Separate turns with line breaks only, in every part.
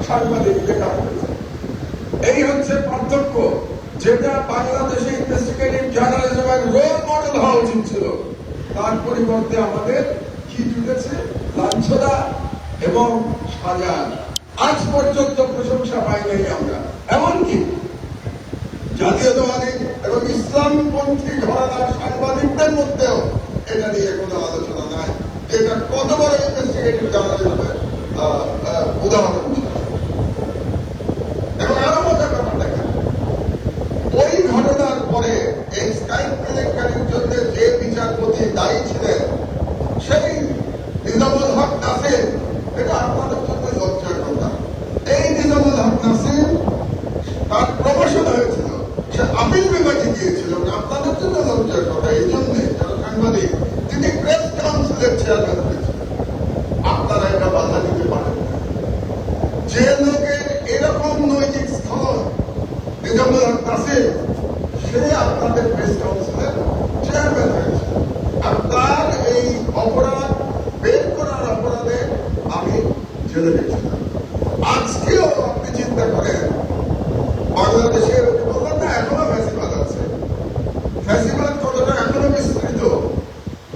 সাংবাদিক লেখা করেছে। এই হচ্ছে পার্থক্য, যেটা বাংলাদেশে ইনভেস্টিগেটিভ জার্নালিজমের রোল মডেল হওয়া উচিত ছিল। তার পরিবর্তে আমাদের কি জুটেছে? লাঞ্ছনা এবং সাজা। আজ পর্যন্ত প্রশংসা পাই নাই আমরা। এমনকি জাতীয়তাবাদী এবং ইসলামপন্থী ঘরানার সাংবাদিকদের মধ্যেও এটা নিয়ে কোনো আলোচনা নাই। এটা কত বড় ইনভেস্টিগেটিভ জার্নালিজমের উদাহরণ ছিল। এবং আরো মজার ব্যাপার দেখেন, ওই ঘটনার পরে এই স্কাইপ কেলেঙ্কারির জন্য যে বিচারপতি দায়ী ছিলেন সেই নিজামুল হক নাসির, এটা আপনাদের জন্য লজ্জার কথা। এই নিজামুল হক নাসির তার প্রমোশন হয়েছিল, সে আপিল বিভাগে গিয়েছিল। আপনাদের জন্য লজ্জার কথা এই জন্যে যারা সাংবাদিক, তিনি প্রেস কাউন্সিলের চেয়ারম্যান হয়েছিলেন। আপনারা এটা বাধা দিতে পারেন না। যে লোকের এরকম নৈতিক স্থল নিজামুল হক নাসির, সে আপনাদের প্রেস কাউন্সিলের চেয়ারম্যান হয়েছে। আর তার এই অপরাধ বের করার অপরাধে আমি জেলে গেছিলাম। আজকেও আপনি চিন্তা করেন, বাংলাদেশের বললেন না এখনো ফ্যাসিবাদ আছে। ফ্যাসিবাদ কতটা এখনো বিস্তৃত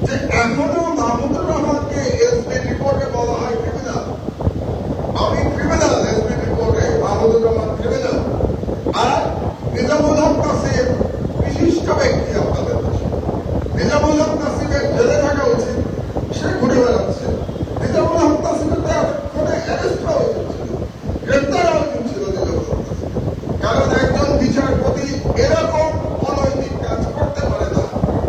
যে এখনো মাহমুদুর রহমানকে এসপি রিপোর্টে বলা হয় ক্রিমিনাল। আমি ক্রিমিনাল, এসপি রিপোর্টে মাহমুদুর রহমান ক্রিমিনাল। আর নিজামুল হক নাসির বিশিষ্ট ব্যক্তি আপনাদের দেশে। নিজামুল হক নাসিরের জেলে থাকা উচিত, সে ঘুরে বেড়াচ্ছে। নিজামুল হক নাসিরের অ্যারেস্ট হওয়া উচিত ছিল, গ্রেপ্তার হওয়া উচিত ছিল নিজামুল হক নাসির। কারণ একজন বিচারপতি এরকম অনৈতিক কাজ করতে পারে না,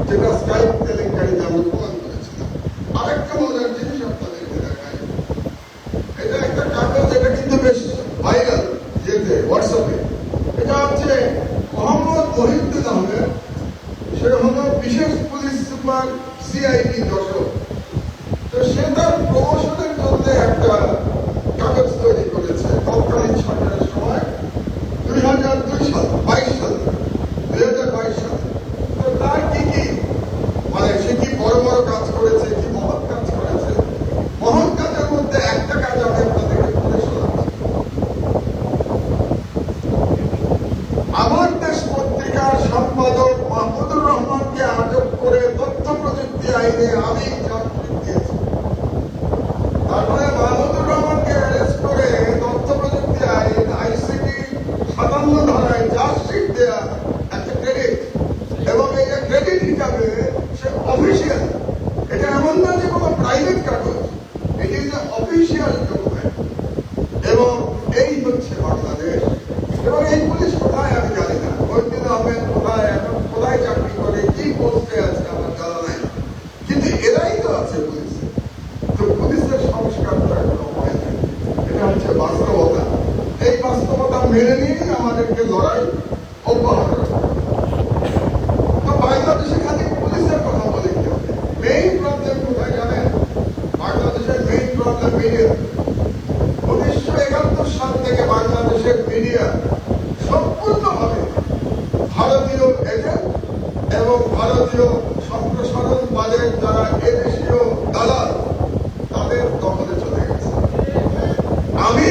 যেটা স্কাইপ কেলেঙ্কারিতে আমরা প্রমাণ করেছিলাম। আরেকটা মজার জিনিস আপনাদেরকে দেখায়, এটা একটা কাগজ, এটা কিন্তু বেশ ভাইরাল যেতে হোয়াটসঅ্যাপে। এটা হচ্ছে মোহাম্মদ মহিউদ্দিন আহমেদ, সে হলো বিশেষ পুলিশ সুপার সিআইডি যশোর। তো সে তার প্রমোশনের জন্য একটা কাগজ তৈরি করেছে তৎকালীন সরকারের সময় 2022 সালে। তো তার কি কি মানে সে কি বড় বড় কাজ করেছে, কি মহৎ কাজ করেছে। মহৎ কাজের মধ্যে একটা কাজ আমি আপনাদেরকে বলে শোনাচ্ছি। আমার দেশ পত্রিকার সম্পাদক মাহমুদুর রহমানকে আটক করে তথ্য প্রযুক্তি আইনে আমি চাকরি দিয়েছি। তারপরে মাহমুদুর রহমানকে অ্যারেস্ট করে তথ্য প্রযুক্তি আইন ICT 57 ধারায় চার্জশিট দেওয়া একটা ক্রেডিট, এবং এটা ক্রেডিট হিসাবে সে অফিসিয়াল। এটা এমন না যে কোনো প্রাইভেট কাগজ, এটি যে অফিসিয়াল ডকুমেন্ট। এবং এই হচ্ছে বাংলাদেশ। এবং এই পুলিশ কোথায় আমি জানি না, মহিউদ্দিন আহমেদ কোথায়, এখন কোথায় চাকরি করে, কি পোস্টে আছে আমার জানা নাই, কিন্তু এরাই তো আছে পুলিশে। তো পুলিশের সংস্কারটা এখনো হয় না। এটা হচ্ছে বাস্তবতা। এই বাস্তবতা মেনে নিয়েই আমাদেরকে লড়াই অব্যাহত রাখতে হবে। তো বাংলাদেশে খালি পুলিশের কথা বলে কি হবে? মেইন প্রবলেম কোথায় জানেন? বাংলাদেশের মেইন প্রবলেম মিডিয়া। 1971 সাল থেকে বাংলাদেশের মিডিয়া সম্পূর্ণভাবে ভারতীয় এজেন্ট এবং ভারতীয় সম্প্রসারণবাদের যারা এদেশীয় দালাল, তাদের দখলে চলে গেছে। আমি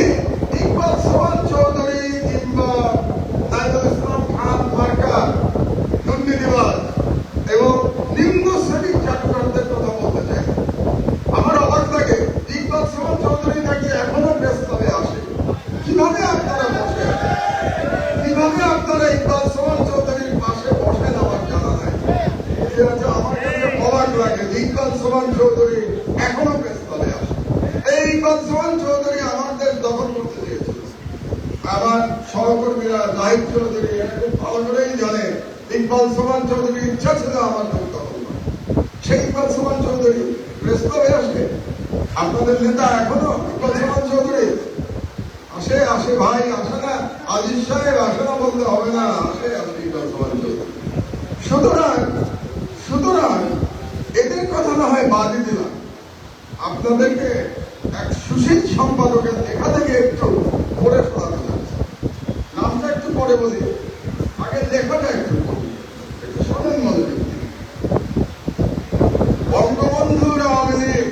ইকবাল সোহান চৌধুরী কিংবা নাইমুল ইসলাম খান মার্কা দুর্নীতিবাজ এবং নিম্ন শ্রেণীর চাকরদের কথা বলতে চাই। আমার অবাক লাগে, ইকবাল সোহান চৌধুরী নাকি এখনো ব্যস্তভাবে আসে। কিভাবে আপনারা বসেন? কিভাবে আপনারা ইকবাল সোহান চৌধুরীর পাশে বসেন আমার জানা নাই। আমার কাছে অবাক লাগে যে ইকবাল সোহান চৌধুরী এখনো ব্যস্তভাবে আসে। এই ইকবাল সোহান চৌধুরী আমার দেশ দখল করতে চেয়েছিল। আমার সহকর্মীরা জাহিদ চৌধুরী খুব ভালো করেই জানে ইকবাল সোহান চৌধুরীর ইচ্ছা ছিল আমার দেশ দখল করা। সেই ইকবাল সোহান চৌধুরী ব্যস্ত হয়ে আসে। আপনাদের নেতা এখনো ইকবাল সোহান চৌধুরী আসে আসে ভাই, আসে না আজিজ সাহেব, আসে না বলতে হবে না, আসে আসে ইকবাল সোহান চৌধুরী। সুতরাং এদের কথা না হয় বাদই দিলাম, আপনাদেরকে এক সুশীল সম্পাদকের লেখা থেকে একটু পড়ে শোনাতে চাচ্ছি। নামটা একটু পরে বলি, আগে লেখাটা একটু শোনেন মনোযোগ। বঙ্গবন্ধুর আওয়ামী লীগ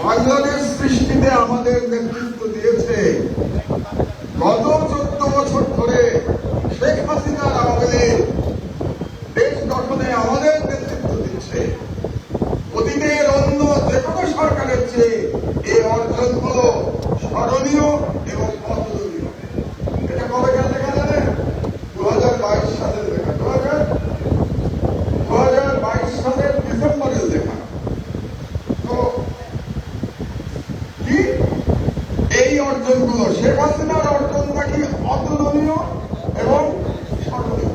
বাংলাদেশ সৃষ্টিতে আমাদের নেতৃত্ব দিয়েছে, অর্জনগুলো শেখ হাসিনার অর্জনটা কি অতুলনীয় এবং স্মরণীয়।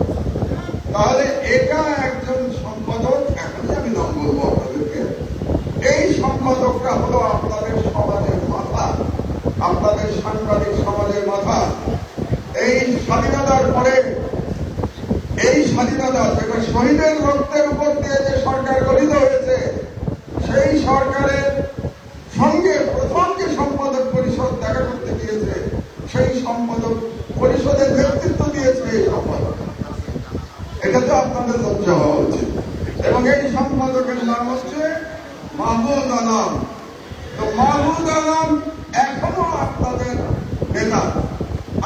তাহলে এটা একজন সম্পাদক, এখনই আমি নাম বলবো আপনাদেরকে, এই সম্পাদকরা হলো আপনাদের সমাজের মাথা, আপনাদের সাংবাদিক সমাজের মাথা। এই স্বাধীনতার পরে, এই স্বাধীনতা যেটা শহীদের রক্তের উপর দিয়ে যে সরকার গঠিত হয়েছে, সেই সরকারের সঙ্গে প্রথম যে সম্পাদক পরিষদ দেখা করতে গিয়েছে, সেই সম্পাদক পরিষদের নেতৃত্ব দিয়েছে এই সম্পাদক। এটা তো আপনাদের লজ্জা হওয়া উচিত। এবং এই সম্পাদকের নাম হচ্ছে মাহমুদ আলম। তো মাহমুদ আলম এখনো আপনাদের নেতা,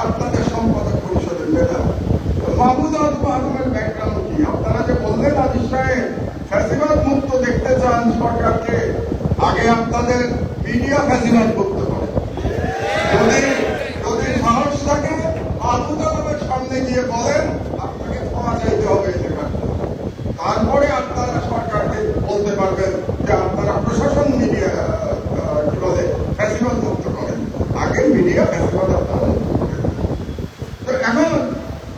আপনাদের সম্পাদক পরিষদের নেতা। মাহমুদ আলমের ব্যাকগ্রাউন্ড কি? আপনারা যে বললেন আজিজ সাহেব ফ্যাসিবাদ মুক্ত দেখতে চান সরকারকে, আগে আপনাদের মিডিয়া ফ্যাসিবাদ মুক্ত করে। যদি সাহস থাকে মাহমুদ আলমের সামনে গিয়ে বলেন আপনাকে ক্ষমা চাইতে হবে, তারপরে আপনারা সরকারকে বলতে পারবেন যে আপনারা প্রশাসন মিডিয়া কি বলে ফ্যাসিবাদ মুক্ত করেন। আগে মিডিয়া ফ্যাসিবাদ আপনারা মুক্ত করেন। তো এখন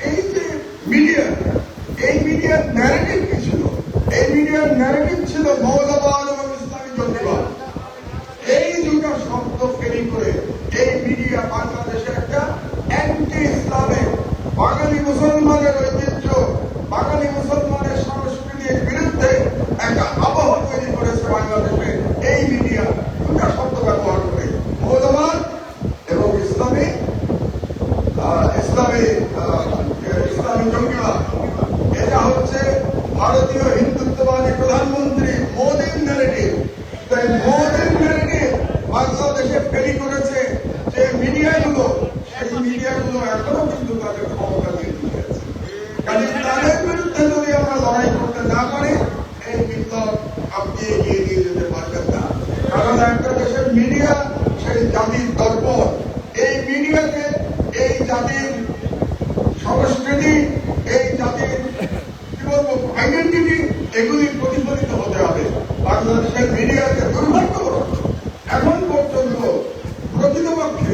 এই যে মিডিয়া, এই মিডিয়ার ন্যারেটিভ কি ছিল? এই মিডিয়ার ন্যারেটিভ ছিল মৌলবাদ এবং ইসলামী জঙ্গিবাদ। এই দুটো শব্দ ফেরি করে এই মিডিয়া বাংলাদেশের একটা অ্যান্টি ইসলামিক, বাঙালি মুসলমানের ঐতিহ্য, বাঙালি মুসলমানের সংস্কৃতির বিরুদ্ধে একটা আবহাওয়া তৈরি করেছে বাংলাদেশে। এই মিডিয়া দুটা শব্দ ব্যবহার করে মৌলবাদ এবং ইসলামী জঙ্গিবাদ। এটা হচ্ছে ভারতীয় হিন্দুত্ববাদী প্রধানমন্ত্রী মোদীর ন্যারেটিভ। তাই মোদীর ন্যারেটিভ বাংলাদেশে ফেরি করেছে যে মিডিয়াগুলো, সেই মিডিয়াগুলো এখনো কিন্তু তাদের ক্ষমতা নিয়ে দিয়েছে। কাজে তাদের বিরুদ্ধে যদি আমরা লড়াই করতে না পারি, এই বিপ্লব আপনি এগিয়ে নিয়ে যেতে পারবেন না। কারণ একটা দেশের মিডিয়া সেই জাতির দর্পণ। এই মিডিয়াকে এই জাতির সংস্কৃতি, এই জাতির কি বলবো আইডেন্টিটি, এগুলি প্রতিফলিত হতে হবে। বাংলাদেশের মিডিয়াকে দুর্ভাগ্যবশত এখন পর্যন্ত প্রকৃতপক্ষে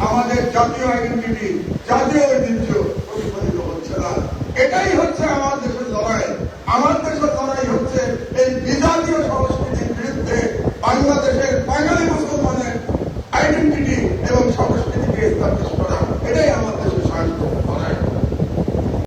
আমাদের জাতীয় আইডেন্টিটি, জাতীয় ঐতিহ্য প্রতিফলিত হচ্ছে না। এটাই